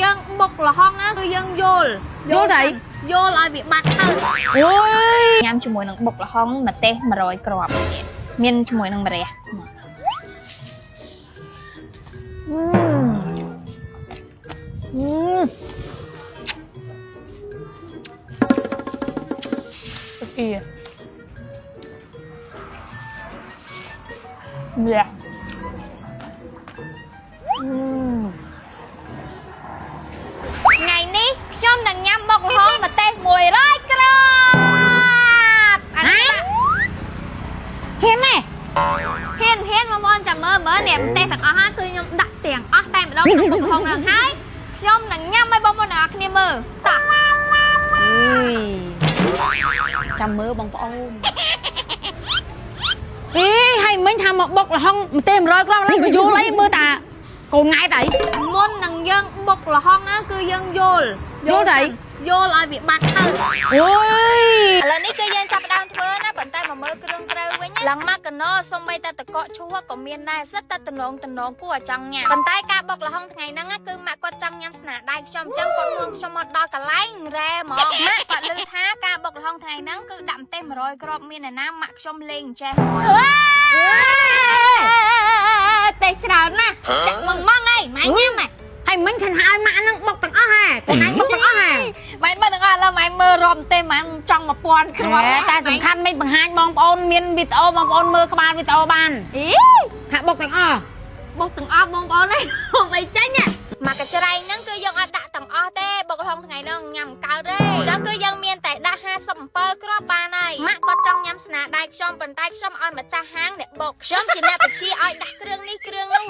dân bục là hong á, cứ dân vô đây vô lại bị bắt thôi. Ôi nhắm cho mùi nâng bục là hong mà tê mà rồi crop miên cho mùi nâng mà rẻ. Kìa dạ ngày ní trong đằng nhâm bọc hông mà tê mùi roi crop anh hiên này hiên mà mon chả mơ mơ nè tê thằng ó cứ nhâm đặt tiền ó tay mà đâu bọc hông đằng hai trong đằng nhâm mấy bông nào kia mơ tạ chăm mơ bông ôm ý hay mấy thằng một bọc là hông tem rồi con lấy vô lấy mưa tà còn ngay vậy môn đằng dân bọc là hông á cứ dân vô đây vô lại bị bắt thôi ôi lầnนี้គឺយើងចាប់ដើមធ្វើណាប៉ុន្តែមកមើលគ្រឿងត្រូវវិញឡើងមកកណោសុំបីតែតកកឈូសក៏មានដែរសិតតែតំណងគួរឲ្យចង់ញ៉ាំប៉ុន្តែការបុកល្ហុងថ្ងៃហ្នឹងគឺម៉ាក់គាត់ចង់ញ៉ាំស្នាដៃខ្ញុំអញ្ចឹងគាត់នាំខ្ញុំមកដល់កន្លែងរ៉ែហ្មងម៉ាក់គាត់លើថាការបុកល្ហុងថ្ងៃហ្នឹងគឺដាក់ម្ទេស100គ្រាប់មានអ្នកណាម៉ាក់ខ្ញុំលេងចេះតែច្រើនណាស់ចាក់មកអីម៉ែញ៉ាំហើយមិញខាងហើយម៉ាក់ហ្នឹងបុកទាំងអស់ហ่าគេហើយបុកទាំងអស់ហ่าម៉ែមើលទាំងអស់ឥឡូវម៉ែមើលរំទេម៉ែចង់1000គ្រាប់តែសំខាន់មិនបង្ហាញបងប្អូនមានវីដេអូបងប្អូនមើលក្បាលវីដេអូបានអីថាបុកទាំងអស់បងប្អូននេះមិនចេញមកកញ្ច្រៃហ្នឹងគឺយើងអត់ដាក់ទាំងអស់ទេបុកល្ហុងថ្ងៃហ្នឹងញ៉ាំកើតទេអញ្ចឹងគឺយើងមានតែដាក់57គ្រាប់បានហើយម៉ាក់គាត់ចង់ញ៉ាំស្នាដៃខ្ញុំប៉ុន្តែខ្ញុំឲ្យម្ចាស់ហាងអ្នកបុកខ្ញុំជាអ្នកបញ្ជាឲ្យដាក់គ្រឿងនេះគ្រឿងនោះ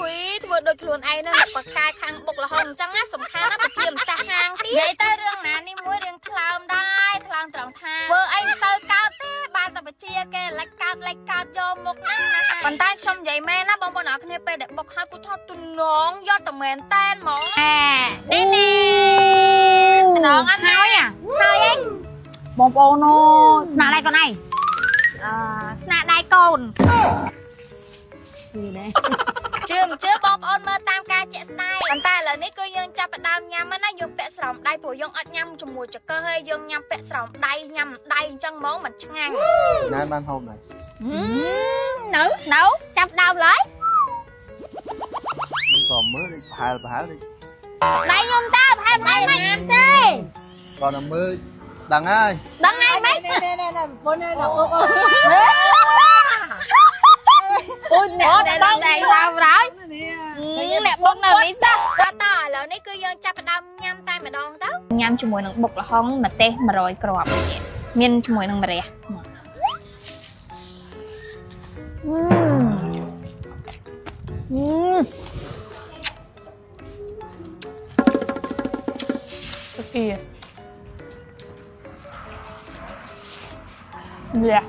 ធ្វើដូចខ្លួនឯងនៅបកកាយខាងបុកល្ហុងអញ្ចឹងណាសំខាន់ណាបញ្ជាម្ចាស់ហាងទៀតនិយាយទៅរឿងណានេះមួយរឿងថ្លើមដែរថ្លើមត្រង់ថាធ្វើអីមិនសូវកើតទេបានតែបញ្ជាគេលិចកើតយកមុខណាប៉ុន្តែខ្ញុំនិយាយមែនណាបងប្អូនអរគ្នាពេលដែលបុកហើយគូថតទំនងយកតែមែនតែនហ្មងនេះតំណងអត់ហើយហើយអីបងប្អូនស្នាដៃកូនឯងស្នាដៃកូននេះដែរជឿបងប្អូនមើលតាមការជាក់ស្ដែងប៉ុន្តែឥឡូវនេះគឺយើងចាប់ផ្ដើមញ៉ាំណាយើងពាក់ស្រោមដៃព្រោះយើងអត់ញ៉ាំជាមួយចង្កឹះហើយយើងញ៉ាំពាក់ស្រោមដៃញ៉ាំដៃអញ្ចឹងហ្មងមិនឆ្ងាញ់ណាស់បានហូបណាស់នៅចាប់ដើមឡើយក៏មើលប្រហែលនេះដៃខ្ញុំតើប្រហែលដៃមិនញ៉ាំទេcòn là mơ đằng ai mấy nè bốn ơi ôi mẹ bông này sao rồi mẹ bông nào đi sao ta là này cứ dân chắp đâm nhâm tay mà đòn tao nhâm cho mùi nằng bục là hông mà tê mà rồi crop miên cho mùi nằng mà rẻ kìa dạ yeah.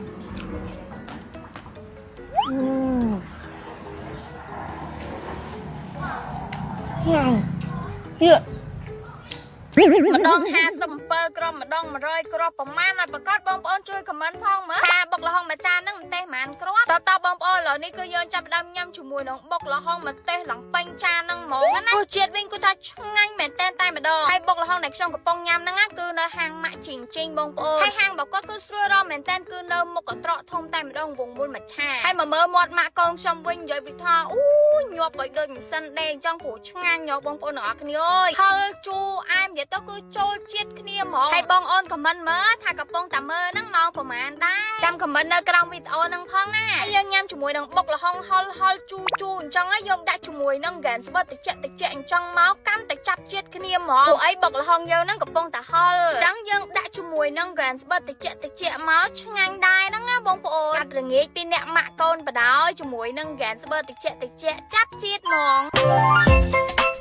ម្ដង57គ្រាប់ម្ដង100គ្រាប់ប្រមាណហើយប្រកាសបងប្អូនជួយខមមិនផងមើលថាបុកល្ហុងមួយចានហ្នឹងម្ទេសប៉ុន្មានគ្រាប់តើបងប្អូនឥឡូវនេះគឺយើងចាប់ផ្ដើមញ៉ាំជាមួយនឹងបុកល្ហុងម្ទេសឡើងពេញចានហ្នឹងហ្មងណារសជាតិវិញគឺថាឆ្ងាញ់មែនតែម្ដងហើយបុកល្ហុងដែលខ្ញុំកំពុងញ៉ាំហ្នឹងគឺនៅហាងម៉ាក់ជីងបងប្អូនហើយហាងរបស់គាត់គឺស្រួលរកមែនតែគឺនៅមុខកត្រកធំតែម្ដងវងមូលមួយឆាហើយមកមើលមាត់ម៉ាក់កូនខ្ញុំវិញនិយាយពីថាអូញាប់ឲ្យដូចមិនសិនដេអញ្ចឹងព្រោះឆ្ងាញ់យកបងប្អូនទាំងអស់គ្នាអើយហឹលជូរអែមនិយាយទៅគឺចូលជាតិគ្នាហ្មងហើយបងអូនខមមិនមើលថាកំពុងតែមើលហ្នឹងម៉ោងប្រហែលដែរចាំខមមិននៅក្រោមវីដេអូហ្នឹងផងណាហើយយើងញ៉ាំជាមួយនឹងបុកល្ហុងហុលជូអញ្ចឹងហើយយើងដាក់ជាមួយនឹងហ្គេនស្បឺតិចអញ្ចឹងមកកាន់តែចាប់ជាតិគ្នាហ្មងព្រោះអីបុកល្ហុងយើងហ្នឹងកំពុងតែហុលអញ្ចឹងយើងដាក់ជាមួយនឹងហ្គេនស្បឺតិចមកឆ្ងាញ់ដែរហ្នឹងណាបងប្អូនកាត់រងាចពីអ្នកម៉ាក់កូនបដ ாய் ជាមួយនឹងហ្គេនស្បឺតិចចាប់ជាតិហ្មង